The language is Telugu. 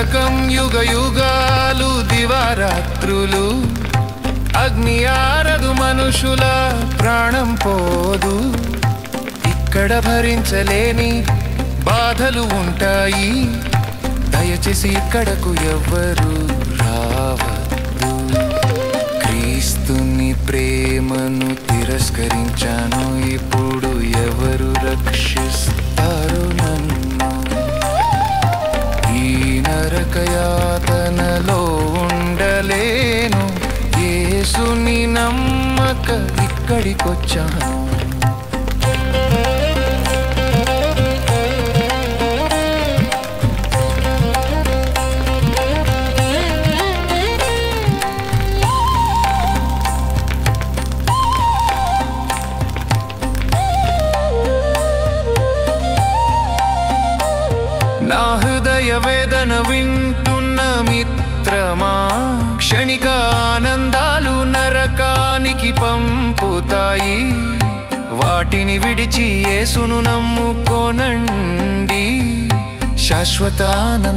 నరకం యుగ యుగాలు దివారాత్రులు అగ్ని ఆరదు మనుషుల ప్రాణం పోదు ఇక్కడ భరించలేని బాధలు ఉంటాయి దయచేసి ఇక్కడకు ఎవ్వరు రావద్దు క్రీస్తుని ప్రేమను తిరస్కరించాను ఇప్పుడు ఎవరు రక్షిస్తారు నన్ను ఈ నరకయాతనలో ఉండలేను యేసుని నమ్మక ఇక్కడికొచ్చాను నా హృదయ వేదన వింటున్న మిత్రమా క్షణిక ఆనందాలు నరకానికి పంపుతాయి వాటిని విడిచి యేసును నమ్ముకోనండి శాశ్వత ఆనందం